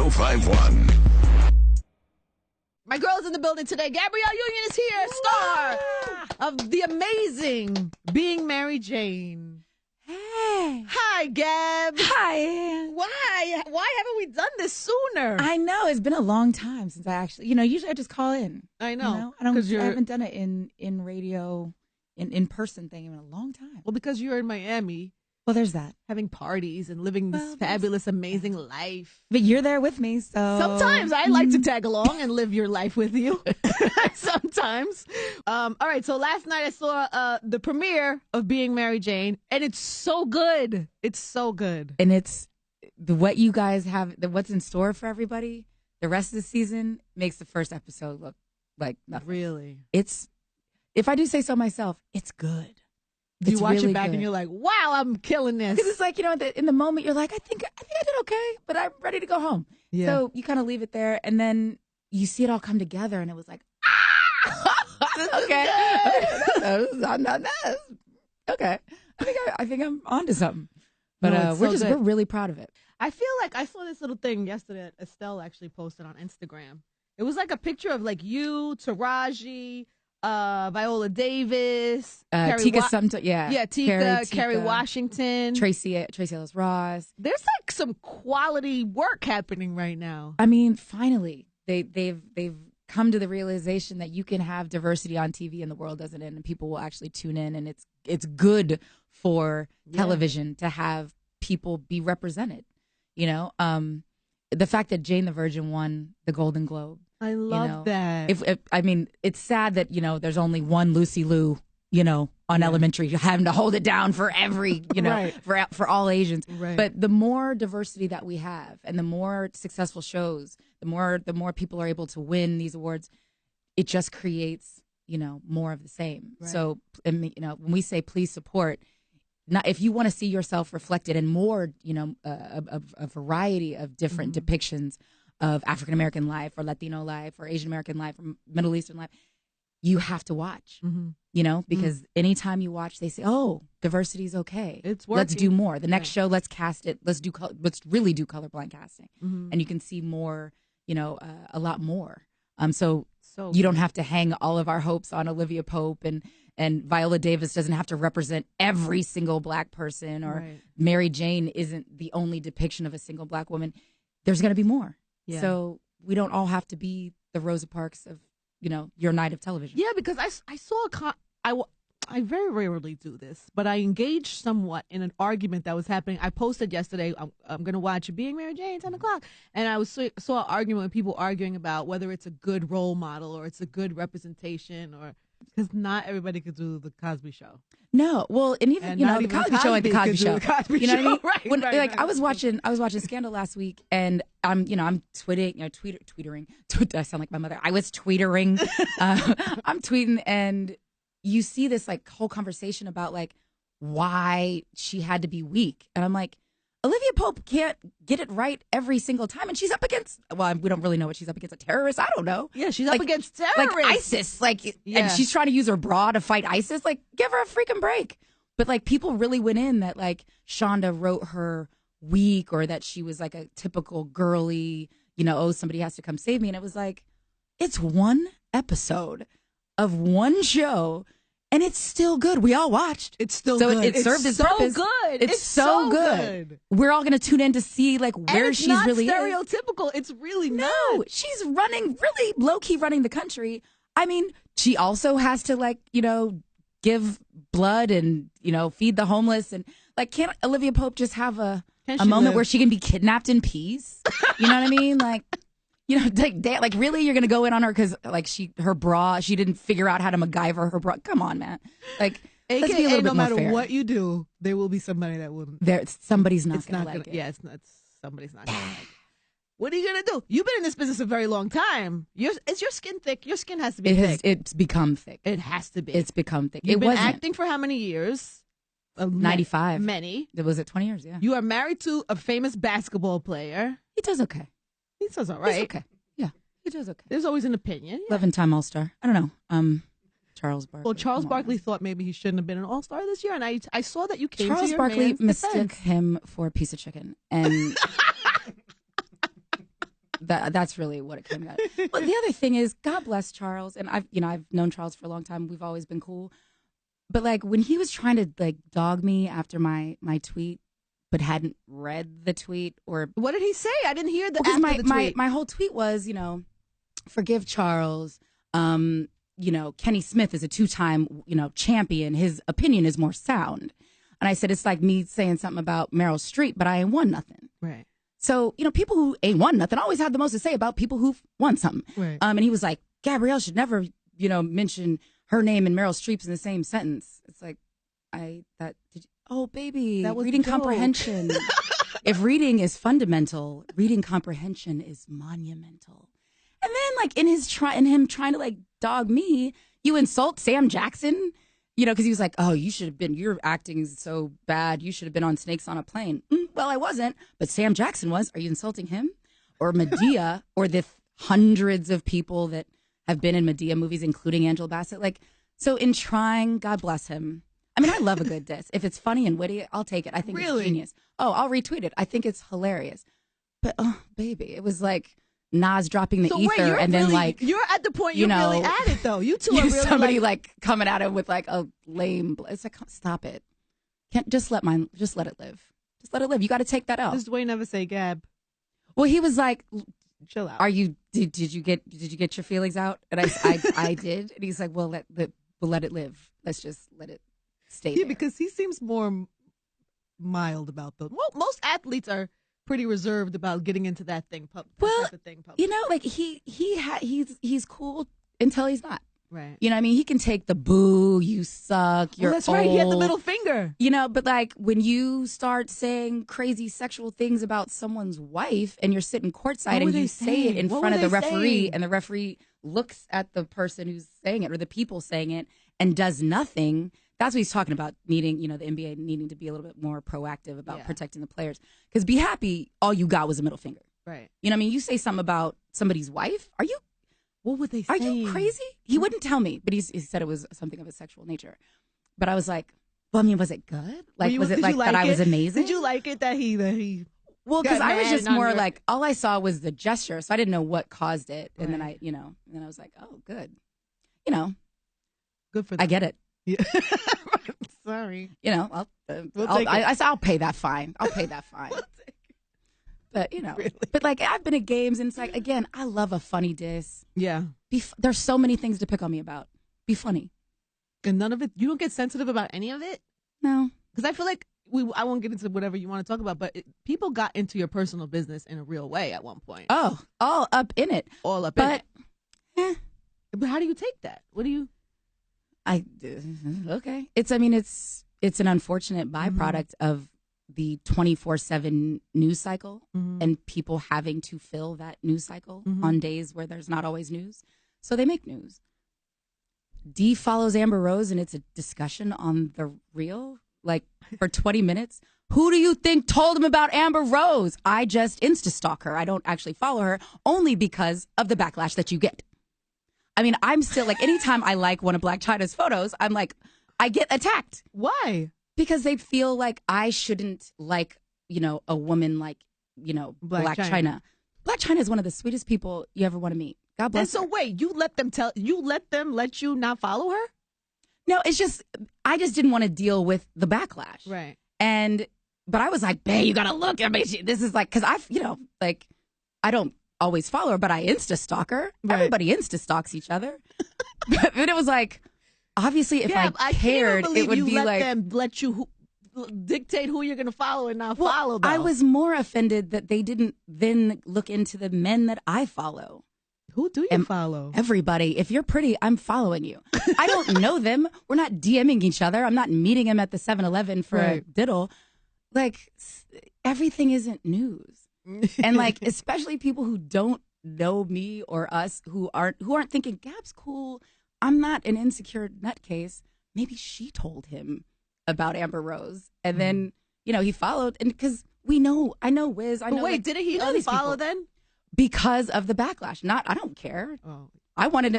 1051. My girl's in the building today. Gabrielle Union is here, star of the amazing Being Mary Jane. Hey. Hi, Gab. Hi, Ann. Why haven't we done this sooner? I know. It's been a long time since I actually, usually I just call in. I know. I haven't done it in radio, in person thing in a long time. Well, because you're in Miami. Well, there's that. Having parties and living this fabulous, amazing life. But you're there with me, so. Sometimes I like to tag along and live your life with you. Sometimes. All right, so last night I saw the premiere of Being Mary Jane, and it's so good. It's so good. And it's what you guys have, what's in store for everybody. The rest of the season makes the first episode look like nothing. Really? It's, if I do say so myself, it's good. You watch really it back good. and you're like, wow, I'm killing this. Because it's like, in the moment, you're like, I think I did okay, but I'm ready to go home. Yeah. So you kind of leave it there, and then you see it all come together, and it was like, okay. Okay. I think I'm onto something. But No, we're really proud of it. I feel like I saw this little thing yesterday that Estelle actually posted on Instagram. It was like a picture of like you, Taraji, Viola Davis, Tika Tika, Kerry Washington, Tracy Ellis Ross. There's like some quality work happening right now. I mean, finally, they've come to the realization that you can have diversity on TV and the world doesn't end, and people will actually tune in, and it's good for television to have people be represented. The fact that Jane the Virgin won the Golden Globe. I love that. I mean, it's sad that, there's only one Lucy Liu, on Elementary, having to hold it down for every, Right. for all Asians. Right. But the more diversity that we have and the more successful shows, the more people are able to win these awards, it just creates, more of the same. Right. So, when we say please support, if you want to see yourself reflected in more, a variety of different depictions of African American life or Latino life or Asian American life or Middle Eastern life, you have to watch, because anytime you watch, they say, oh, diversity is okay. It's working. Let's do more. The next show, let's cast it. Let's really do colorblind casting. And you can see more, a lot more. So you don't have to hang all of our hopes on Olivia Pope and Viola Davis doesn't have to represent every single black person, or Mary Jane isn't the only depiction of a single black woman. There's going to be more. Yeah. So we don't all have to be the Rosa Parks of, your night of television. Yeah, because I saw I very rarely do this, but I engaged somewhat in an argument that was happening. I posted yesterday, I'm going to watch Being Mary Jane, 10 o'clock. And I saw an argument with people arguing about whether it's a good role model or it's a good representation, or because not everybody could do the Cosby Show. No, well, and even the Cosby Show ain't the Cosby Show. You know what I mean? Right. I was watching Scandal last week, and I'm tweetering. I sound like my mother. I was tweetering. I'm tweeting, and you see this like whole conversation about like why she had to be weak, and I'm like, Olivia Pope can't get it right every single time, and she's up against. Well, we don't really know what she's up against. A terrorist? I don't know. Yeah, she's up against terrorists, like ISIS. And she's trying to use her bra to fight ISIS. Like, give her a freaking break. But like, people really went in that like Shonda wrote her weak, or that she was like a typical girly. Oh, somebody has to come save me, and it was like, it's one episode of one show. And it's still good. We all watched. It's still good. It served its purpose. Good. It's so good. We're all going to tune in to see like where she's really stereotypical. It's really not. No, she's really low-key running the country. I mean, she also has to give blood and, feed the homeless. And like, can't Olivia Pope just have a moment where she can be kidnapped in peace? You know what I mean? Like, like really, you're gonna go in on her because like her bra, she didn't figure out how to MacGyver her bra. Come on, man. Like, let's be a little bit more fair. No matter what you do, there will be somebody that will. Somebody's not gonna like it. Yeah, somebody's not gonna like it. What are you gonna do? You've been in this business a very long time. Is your skin thick? Your skin has to be thick. It's become thick. It has to be. It's become thick. You've been acting for how many years? 95. Many. Was it 20 years? Yeah. You are married to a famous basketball player. He does okay. He does all right. He's okay. Yeah, he does okay. There's always an opinion. Yeah. 11-time All-Star. I don't know. Charles Barkley. Well, Charles Barkley thought maybe he shouldn't have been an All-Star this year, and I saw that you came to Charles your Barkley man's mistook defense. him for a piece of chicken, and That's really what it came out. But the other thing is, God bless Charles, and I've known Charles for a long time. We've always been cool. But like when he was trying to like dog me after my tweet, but hadn't read the tweet, or what did he say? I didn't hear the because after the tweet. my whole tweet was, forgive Charles. Kenny Smith is a 2-time champion. His opinion is more sound. And I said it's like me saying something about Meryl Streep, but I ain't won nothing. Right. So people who ain't won nothing always have the most to say about people who've won something. Right. And he was like, Gabrielle should never mention her name and Meryl Streep's in the same sentence. It's like, oh, baby, that was reading comprehension. If reading is fundamental, reading comprehension is monumental. And then, like, in him trying to, like, dog me, you insult Sam Jackson, because he was like, oh, you're acting so bad. You should have been on Snakes on a Plane. Well, I wasn't, but Sam Jackson was. Are you insulting him? Or Medea, or the hundreds of people that have been in Medea movies, including Angela Bassett. Like, so in trying, God bless him. I mean, I love a good diss. If it's funny and witty, I'll take it. I think it's genius. Oh, I'll retweet it. I think it's hilarious. But, oh, baby, it was like Nas dropping the ether, and then like you're at the point you're really at it though. You two are really somebody like coming at him with like a lame. It's like, stop it. Can't just let it live. Just let it live. You got to take that out. This is the way you never say Gab. Well, he was like, chill out. Are you? Did you get your feelings out? And I did. And he's like, well, let it live. Let's just let it stay. Yeah, because he seems more mild about those. Well, most athletes are pretty reserved about getting into that thing. Type of thing public. Like he's cool until he's not. Right. I mean, he can take the boo, you suck, you're that's old. right. He had the middle finger. But like when you start saying crazy sexual things about someone's wife and you're sitting courtside and you say it in front of the referee and the referee looks at the person who's saying it or the people saying it and does nothing. That's what he's talking about, needing, the NBA needing to be a little bit more proactive about protecting the players. Because be happy, all you got was a middle finger. Right. You say something about somebody's wife. What would they say? Are you crazy? He wouldn't tell me, but he said it was something of a sexual nature. But I was like, well, I mean, was it good? Like, was it like that I was amazing? Did you like it that he Well, because I was just more like, all I saw was the gesture, so I didn't know what caused it. And then I was like, oh, good. Good for them. I get it. Yeah. Sorry. I'll pay that fine. I'll pay that fine. But really? But like I've been at games and it's like, again, I love a funny diss. Yeah. There's so many things to pick on me about. Be funny. And none of it. You don't get sensitive about any of it. No, because I feel like I won't get into whatever you want to talk about, but people got into your personal business in a real way at one point. Oh, all up in it. All up in it. But how do you take that? What do you? Okay. It's an unfortunate byproduct of the 24/7 news cycle and people having to fill that news cycle on days where there's not always news. So they make news. Dee follows Amber Rose and it's a discussion on the reel, like for 20 minutes. Who do you think told him about Amber Rose? I just Insta-stalk her. I don't actually follow her only because of the backlash that you get. I mean, I'm still like, anytime I like one of Black China's photos, I'm like, I get attacked. Why? Because they feel like I shouldn't like, a woman like, Black China. Black China is one of the sweetest people you ever want to meet. God bless her. And so wait, you let them let you not follow her? No, I just didn't want to deal with the backlash. Right. But I was like, babe, you got to look at me. This is like, because I don't always follow her, but I Insta-stalk her. Right. Everybody Insta-stalks each other. But it was like, obviously, if I cared, it would be like them let you dictate who you're going to follow and not follow. Though. I was more offended that they didn't then look into the men that I follow. Who do you follow? Everybody. If you're pretty, I'm following you. I don't know them. We're not DMing each other. I'm not meeting them at the 7-Eleven for a diddle. Like, everything isn't news. And like, especially people who don't know me or us, who aren't thinking, Gab's cool. I'm not an insecure nutcase. Maybe she told him about Amber Rose. And then, he followed. And because I know Wiz. But wait, didn't he unfollow then? Because of the backlash. I don't care. Oh. I wanted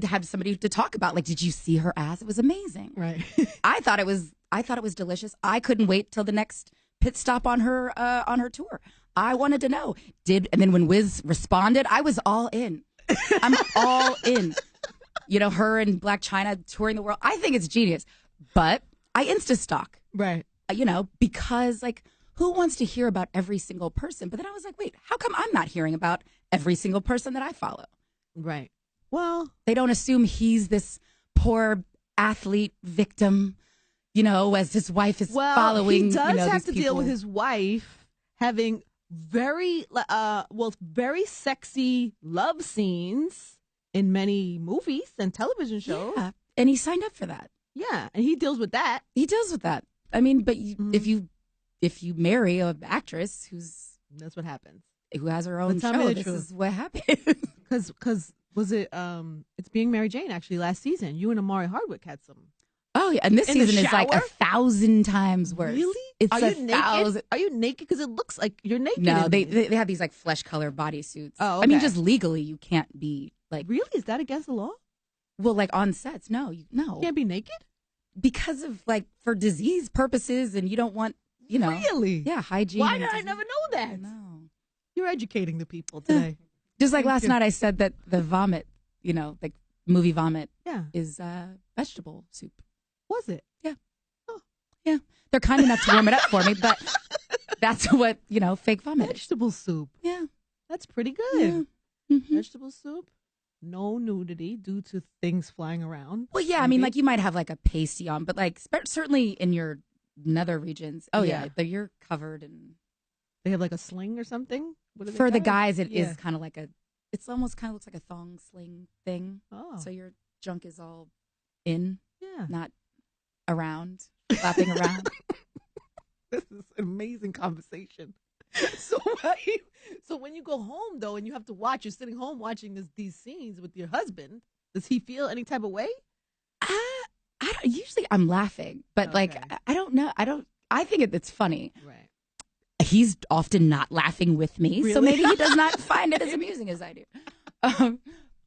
to have somebody to talk about, like, did you see her ass? It was amazing. Right. I thought it was delicious. I couldn't wait till the next pit stop on her tour. I wanted to know. And then when Wiz responded, I was all in. I'm all in. You know, her and Black China touring the world. I think it's genius. But I Insta-stalk. Right. You know, because like, who wants to hear about every single person? But then I was like, wait, how come I'm not hearing about every single person that I follow? Right. Well, they don't assume he's this poor athlete victim, you know, as his wife is following. He does have to people. deal with his wife having very sexy love scenes in many movies and television shows. Yeah. And he signed up for that. Yeah, and he deals with that. I memean, but if you marry an actress that's what happens. Who has her own show, this is what happens. Because was it it's Being Mary Jane actually last season? You and Amari Hardwick had some. Oh yeah, and this season is like 1,000 times worse. Really? It's Are you naked? Are you naked? Because it looks like you're naked. No, they have these like flesh color bodysuits. Oh, okay. I mean, just legally you can't be like. Really? Is that against the law? Well, like on sets, no. You can't be naked because of like for disease purposes, and you don't want Really? Yeah, hygiene. Why did I never know that? No. You're educating the people today. Just like last night, I said that the vomit, like movie vomit, is vegetable soup. Was it? Yeah. Oh. Yeah. They're kind enough to warm it up for me, but that's what, fake vomit. Vegetable soup. Yeah. That's pretty good. Yeah. Mm-hmm. Vegetable soup. No nudity due to things flying around. Well, yeah. Maybe. I mean, like you might have like a pasty on, but like certainly in your nether regions. Oh, yeah. You're covered and. They have like a sling or something? For the guys, it is kind of like it's almost kind of looks like a thong sling thing. Oh. So your junk is all in, not around, flapping around. This is an amazing conversation. So when you go home though, and you have to you're sitting home watching these scenes with your husband. Does he feel any type of way? I don't. Usually, I'm laughing, but like I don't know. I think it's funny. Right. He's often not laughing with me, really? So maybe he does not find it as amusing as I do.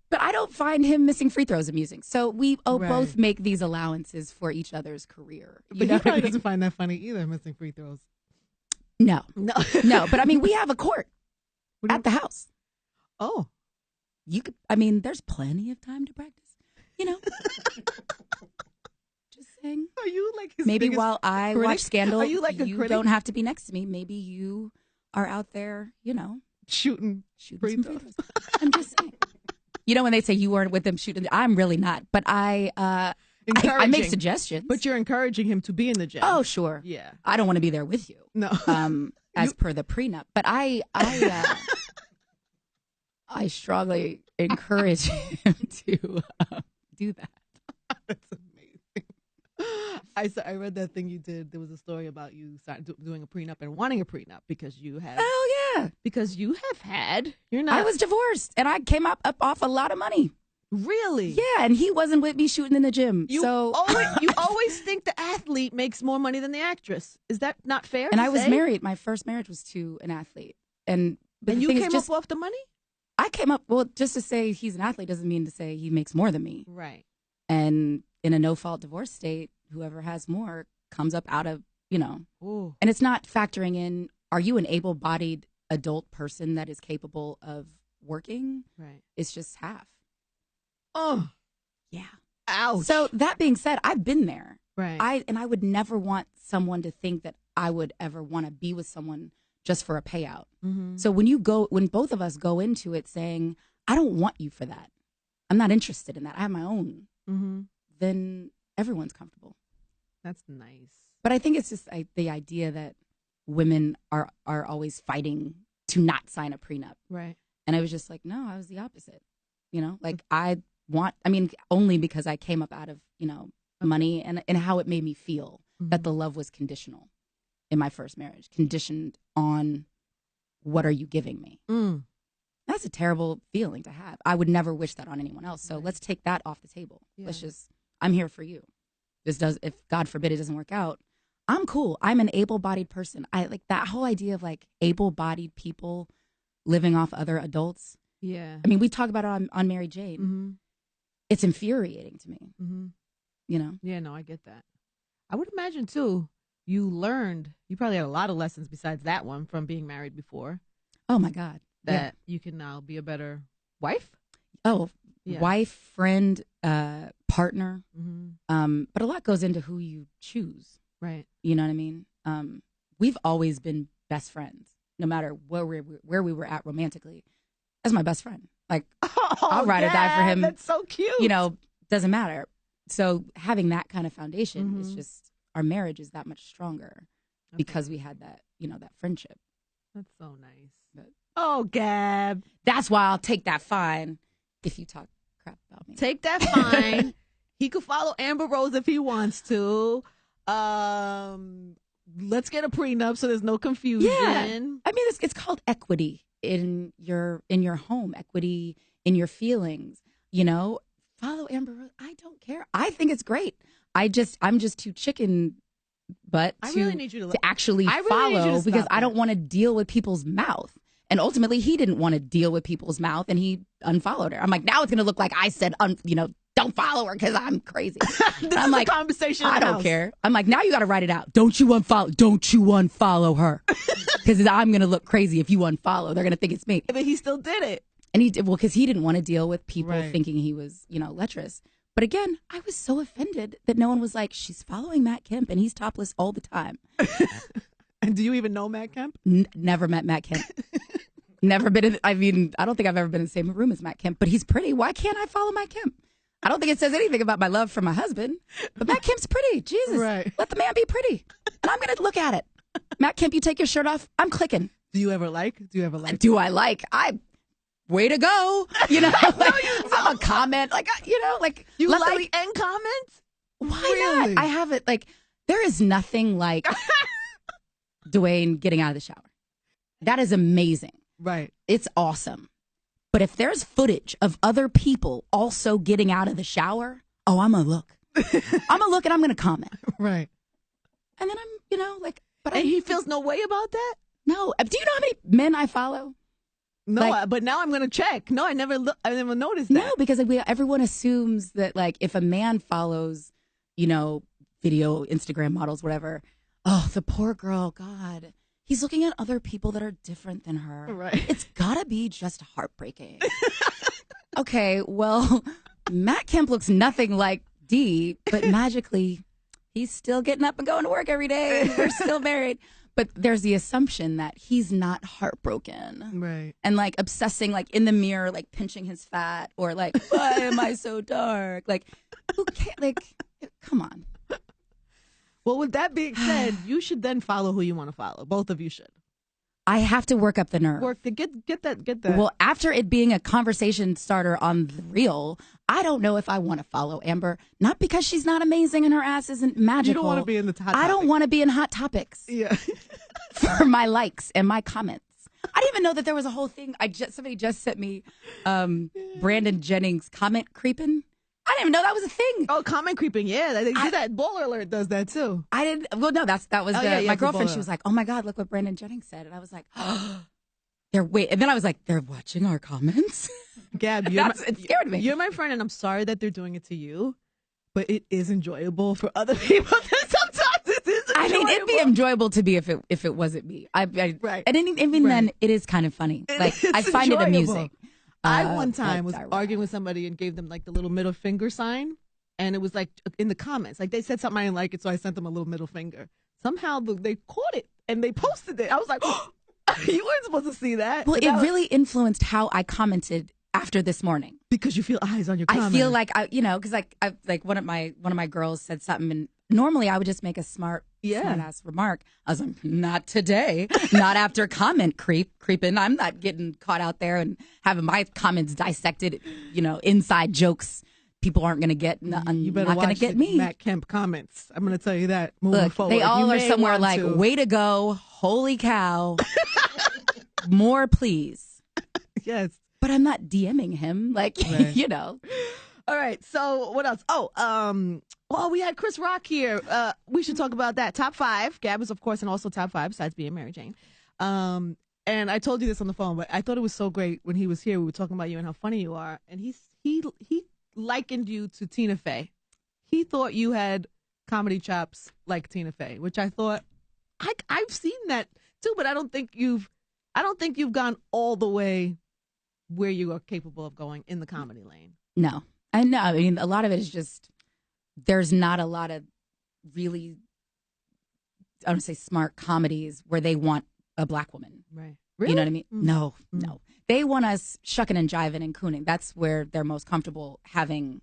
But I don't find him missing free throws amusing. So we both make these allowances for each other's career. But he probably doesn't find that funny either, missing free throws. No. But I mean, we have a court at the house. Oh, you could. I mean, there's plenty of time to practice. Just saying. Are you like his maybe while I critic? watch Scandal, are you like you don't have to be next to me. Maybe you are out there, shooting free some free throws. I'm just saying. When they say you weren't with them shooting, I'm really not. But I make suggestions. But you're encouraging him to be in the gym. Oh, sure. Yeah. I don't want to be there with you. No. As per the prenup. But I strongly encourage him to do that. That's amazing. I read that thing you did. There was a story about you doing a prenup and wanting a prenup because you had. Oh yeah. Because you have had. You're not. I was divorced and I came up off a lot of money. Really? Yeah, and he wasn't with me shooting in the gym. You always think the athlete makes more money than the actress. Is that not fair? And I was married. My first marriage was to an athlete, and you came up off the money. I came up just to say he's an athlete doesn't mean to say he makes more than me. Right. And in a no-fault divorce state, whoever has more comes up out of Ooh. And it's not factoring in. Are you an able-bodied adult person that is capable of working? Right. It's just half. Oh, yeah. Ouch. So that being said, I've been there. Right. I would never want someone to think that I would ever want to be with someone just for a payout. Mm-hmm. So when both of us go into it saying, I don't want you for that. I'm not interested in that. I have my own. Mm-hmm. Then everyone's comfortable. That's nice. But I think it's just the idea that women are always fighting to not sign a prenup. Right. And I was just like, no, I was the opposite. Only because I came up out of, money and how it made me feel that the love was conditional in my first marriage, conditioned on what are you giving me? Mm. That's a terrible feeling to have. I would never wish that on anyone else. So let's take that off the table. Yeah. I'm here for you. If God forbid it doesn't work out, I'm cool. I'm an able-bodied person. I like that whole idea of like able-bodied people living off other adults. Yeah. I mean, we talk about it on Mary Jane. Mm-hmm. It's infuriating to me. Mm-hmm. Yeah, no, I get that. I would imagine too, you probably had a lot of lessons besides that one from being married before. Oh my God. That you can now be a better wife. Oh, wife, friend, partner. But a lot goes into who you choose. Right. You know what I mean? We've always been best friends, no matter where we were at romantically. That's my best friend. Like, I'll ride or die for him. That's so cute. You know, doesn't matter. So having that kind of foundation is just, our marriage is that much stronger because we had that, that friendship. That's so nice. Oh, Gab. That's why I'll take that fine if you talk crap about me. Take that fine. He could follow Amber Rose if he wants to. Let's get a prenup so there's no confusion. Yeah. I mean, it's called equity in your home, equity in your feelings. Follow Amber Rose. I don't care. I think it's great. I'm just too chicken butt to actually follow because I don't want to deal with people's mouth. And ultimately, he didn't want to deal with people's mouth, and he unfollowed her. I'm like, now it's going to look like I said, don't follow her because I'm crazy. I'm like, conversation. I don't care. I'm like, now you got to write it out. Don't you unfollow her? Because I'm going to look crazy if you unfollow. They're going to think it's me. But he still did it. And he did, well, because he didn't want to deal with people thinking he was, lecherous. But again, I was so offended that no one was like, she's following Matt Kemp and he's topless all the time. And do you even know Matt Kemp? Never met Matt Kemp. Never been I don't think I've ever been in the same room as Matt Kemp, but he's pretty. Why can't I follow Matt Kemp? I don't think it says anything about my love for my husband, but Matt Kemp's pretty. Jesus. Right. Let the man be pretty. And I'm going to look at it. Matt Kemp, you take your shirt off. I'm clicking. Do you ever like? Way to go. I'm a comment. You like and comment? Why really? not? I have it. There is nothing like Dwayne getting out of the shower. That is amazing. Right. It's awesome. But if there's footage of other people also getting out of the shower, I'm going to look. I'm going to look and I'm going to comment. Right. And then but he feels no way about that? No. Do you know how many men I follow? No, but now I'm going to check. No, I never noticed that. No, because everyone assumes that if a man follows, video, Instagram models, whatever, the poor girl, God, he's looking at other people that are different than her. Right. It's gotta be just heartbreaking. Okay, well, Matt Kemp looks nothing like Dee, but magically, he's still getting up and going to work every day. And we're still married. But there's the assumption that he's not heartbroken. Right. And obsessing in the mirror, pinching his fat or why am I so dark? Who can't, come on. Well, with that being said, you should then follow who you want to follow. Both of you should. I have to work up the nerve. Get that. Well, after it being a conversation starter on The Real, I don't know if I want to follow Amber. Not because she's not amazing and her ass isn't magical. You don't want to be in the Hot Topics. I don't want to be in Hot Topics. Yeah. For my likes and my comments. I didn't even know that there was a whole thing. Somebody just sent me Brandon Jennings comment creeping. I didn't even know that was a thing. Oh, comment creeping. Yeah, they did that. Baller Alert does that too. I didn't. Well, no, that was my girlfriend. She was like, "Oh my God, look what Brandon Jennings said," and I was like, "Oh, and then I was like, they're watching our comments." Gab, it scared me. You're my friend, and I'm sorry that they're doing it to you, but it is enjoyable for other people. Sometimes it is enjoyable. I mean, it'd be enjoyable to me if it wasn't me. Right. And even then, it is kind of funny. I find it amusing. I one time was arguing with somebody and gave them the little middle finger sign, and it was in the comments. They said something I didn't like it, so I sent them a little middle finger. Somehow they caught it and they posted it. I was like, oh, you weren't supposed to see that. Well, it really influenced how I commented after this morning because you feel eyes on your comments. I feel because one of my girls said something, and normally I would just make a smart ass remark. I was like, not today, not after comment creeping. I'm not getting caught out there and having my comments dissected. Inside jokes people aren't going to get. You better not going to get me. Matt Kemp comments. I'm going to tell you that. Moving forward, they all are somewhere way to go. Holy cow. More, please. Yes. But I'm not DMing him. Right. All right. So what else? We had Chris Rock here. We should talk about that. Top 5. Gab is, of course, and also top 5 besides being Mary Jane. And I told you this on the phone, but I thought it was so great when he was here. We were talking about you and how funny you are. And he likened you to Tina Fey. He thought you had comedy chops like Tina Fey, which I thought I've seen that too, but I don't think you've gone all the way where you are capable of going in the comedy lane. No, I know. I mean, a lot of it is just there's not a lot of really, I don't say smart comedies where they want a black woman. Right. Really? You know what I mean? No. They want us shucking and jiving and cooning. That's where they're most comfortable having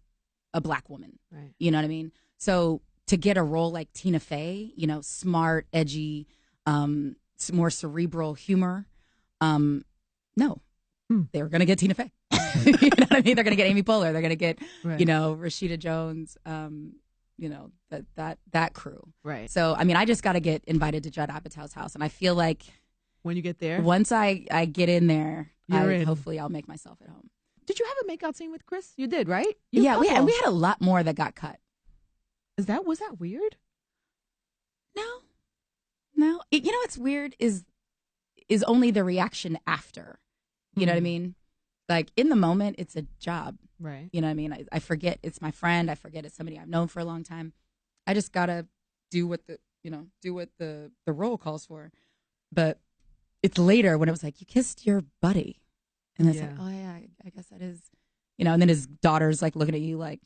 a black woman. Right. You know what I mean? So to get a role like Tina Fey, you know, smart, edgy, more cerebral humor, no. They're going to get Tina Fey. You know what I mean? They're going to get Amy Poehler. They're going to get, you know, Rashida Jones, you know, that crew. Right. So, I mean, I just got to get invited to Judd Apatow's house. And I feel like when you get there, once I get in there, hopefully I'll make myself at home. Did you have a makeout scene with Chris? You did, right? We had a lot more that got cut. Was that weird? No. You know what's weird is only the reaction after. You know what I mean? Like in the moment, it's a job. Right. You know what I mean? I forget it's my friend. I forget it's somebody I've known for a long time. I just gotta do what the role calls for. But it's later when it was like, you kissed your buddy. And it's like, oh yeah, I guess that is, you know, and then his daughter's like looking at you like,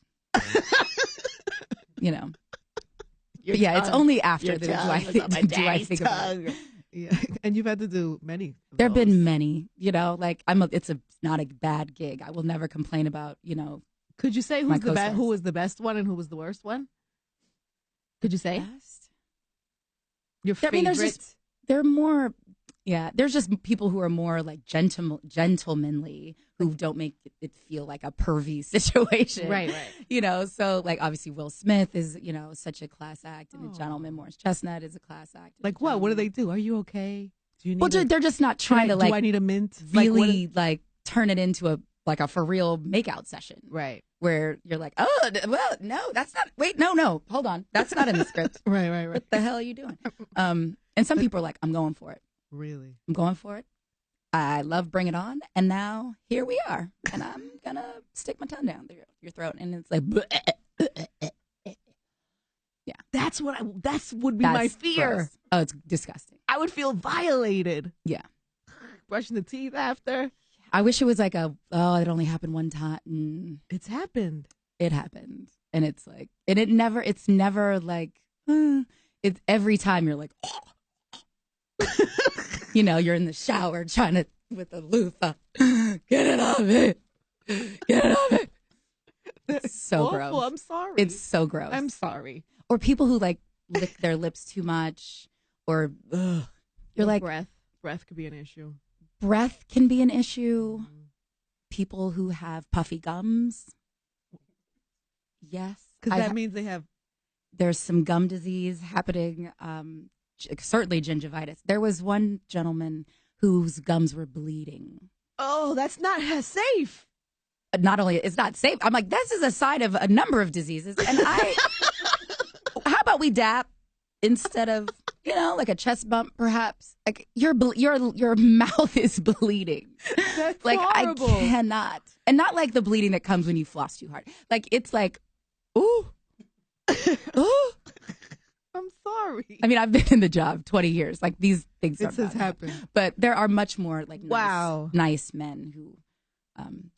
you know. It's only after that do I think about it. Yeah, and you've had to do many. There have been many, you know, like it's not a bad gig. I will never complain about, you know. Could you say who was the best one and who was the worst one? Could you say? Best? Your favorite? I mean, they're more, there's just people who are more like gentlemanly, who don't make it feel like a pervy situation. Right. You know, so like obviously Will Smith is, you know, such a class act and a gentleman. Morris Chestnut is a class act. Like what? What do they do? Are you okay? Do you need they're just not trying to like. Do I need a mint? Really like turn it into a for real makeout session. Right. Where you're like, oh, well, no, that's not. Wait, no, hold on, that's not in the script. Right. What the hell are you doing? And some people are like, I'm going for it. Really? I'm going for it. I love Bring It On, and now here we are, and I'm gonna stick my tongue down your throat, and it's like, yeah, that would be my fear. Gross. Oh, it's disgusting. I would feel violated. Yeah, brushing the teeth after. I wish it was like it only happened one time. It's happened. It happened, and it's like, and it's never like, it's every time you're like, you know, you're in the shower trying to, with a loofah, get it off it. It's so awful. gross. I'm sorry. It's so gross. I'm sorry. Or people who like lick their lips too much, or you're like, breath could be an issue. Breath can be an issue. People who have puffy gums. Yes. Because that means there's some gum disease happening. Certainly gingivitis. There was one gentleman whose gums were bleeding. Oh, that's not safe. Not only it's not safe, I'm like, this is a sign of a number of diseases. And how about we dap instead of, you know, like a chest bump, perhaps? Like your mouth is bleeding. That's like horrible. I cannot, and not like the bleeding that comes when you floss too hard. Like it's like, ooh, ooh. I'm sorry. I mean, I've been in the job 20 years. Like these things has happened, but there are much more like wow, nice men who,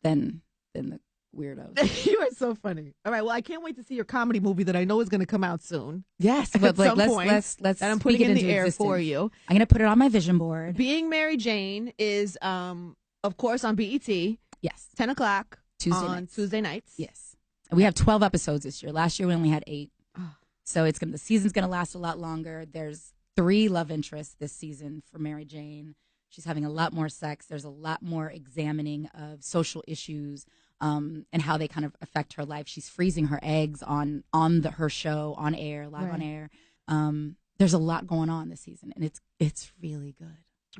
than the weirdos. You are so funny. All right, well, I can't wait to see your comedy movie that I know is going to come out soon. Yes, but like, let's that I'm putting it in the air for you. I'm going to put it on my vision board. Being Mary Jane is, of course, on BET. Yes, 10 o'clock Tuesday nights. Yes, and we have 12 episodes this year. Last year we only had 8. So the season's going to last a lot longer. There's 3 love interests this season for Mary Jane. She's having a lot more sex. There's a lot more examining of social issues and how they kind of affect her life. She's freezing her eggs on her show, on air, live on air. There's a lot going on this season, and it's really good.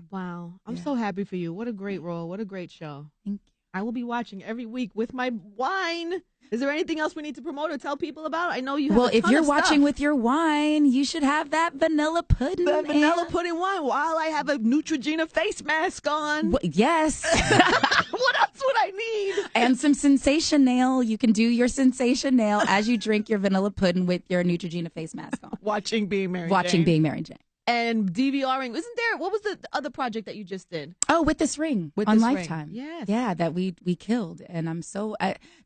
Wow. I'm so happy for you. What a great role. What a great show. Thank you. I will be watching every week with my wine. Is there anything else we need to promote or tell people about? I know you have if you're watching with your wine, you should have that vanilla pudding. The vanilla pudding wine while I have a Neutrogena face mask on. Yes. What else what I need. And some sensation nail. You can do your sensation nail as you drink your vanilla pudding with your Neutrogena face mask on. Watching Being Mary Jane. And DVRing. Isn't there, what was the other project that you just did? Oh, With This Ring on Lifetime. Yes. Yeah, that we killed. And I'm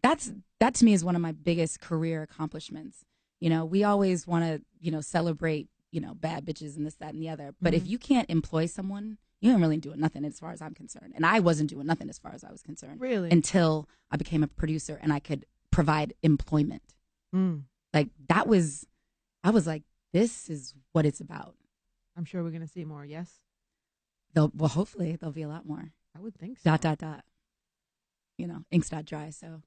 that to me is one of my biggest career accomplishments. You know, we always want to, celebrate, bad bitches and this, that, and the other. But if you can't employ someone, you ain't really doing nothing as far as I'm concerned. And I wasn't doing nothing as far as I was concerned. Really? Until I became a producer and I could provide employment. Like I was like, this is what it's about. I'm sure we're going to see more, yes? Hopefully there'll be a lot more. I would think so. ... Ink's not dry, so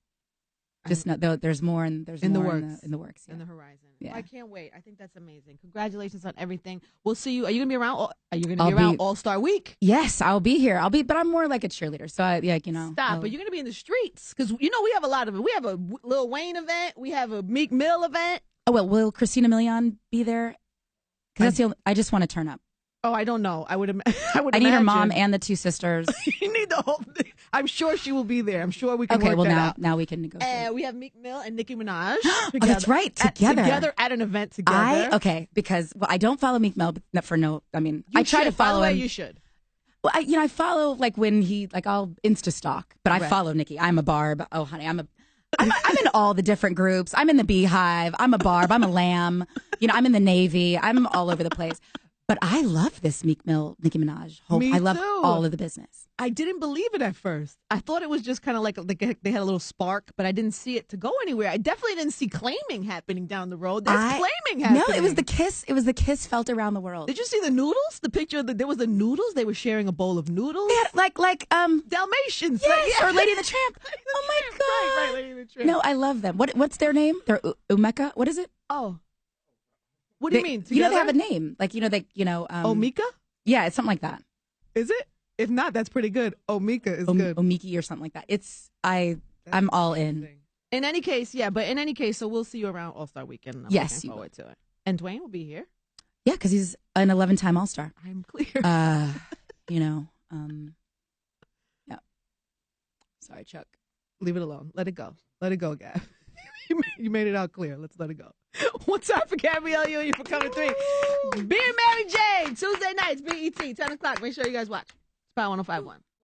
just know there's more and there's in more the works. in the works. In the horizon. Yeah. Well, I can't wait. I think that's amazing. Congratulations on everything. We'll see you. Are you going to be around? Are you going to be around All-Star Week? Yes, I'll be here. But I'm more like a cheerleader. So Stop. But you're going to be in the streets because, we have a lot of it. We have a Lil Wayne event. We have a Meek Mill event. Oh, well, will Christina Milian be there? Because that's the only, I just want to turn up. Oh, I don't know. I need her mom and the two sisters. You need the whole thing. I'm sure she will be there. I'm sure we can work that out. Now we can negotiate. We have Meek Mill and Nicki Minaj. Oh, that's right. Together at an event together. Because I don't follow Meek Mill I try to follow him. You should. Well, I follow when he I'll Insta stalk, but I follow Nicki. I'm a Barb. Oh, honey, I'm in all the different groups. I'm in the Beehive. I'm a Barb. I'm a Lamb. I'm in the Navy. I'm all over the place. But I love this Meek Mill, Nicki Minaj. I love all of the business. I didn't believe it at first. I thought it was just kind of like they had a little spark, but I didn't see it to go anywhere. I definitely didn't see claiming happening down the road. There's claiming happening. No, it was the kiss. It was the kiss felt around the world. Did you see the noodles? The picture of there was the noodles. They were sharing a bowl of noodles. Yeah, like Dalmatians. Yes, or Lady and the Tramp. Oh my God. Right, Lady and the Tramp. No, I love them. What's their name? They're Umeka. What is it? Oh. What do you mean? Together? They have a name. Omika? Yeah, it's something like that. Is it? If not, that's pretty good. Omika is good. Omiki or something like that. I'm all in. In any case, so we'll see you around All-Star Weekend. I'm looking forward to it. And Dwayne will be here. Yeah, because he's an 11-time All-Star. I'm clear. Yeah. Sorry, Chuck. Leave it alone. Let it go. Let it go, Gab. You made it out clear. Let's let it go. What's up for Gabrielle Union for coming through? Being Mary Jane, Tuesday nights, BET, 10 o'clock. Make sure you guys watch. It's Power 105.1.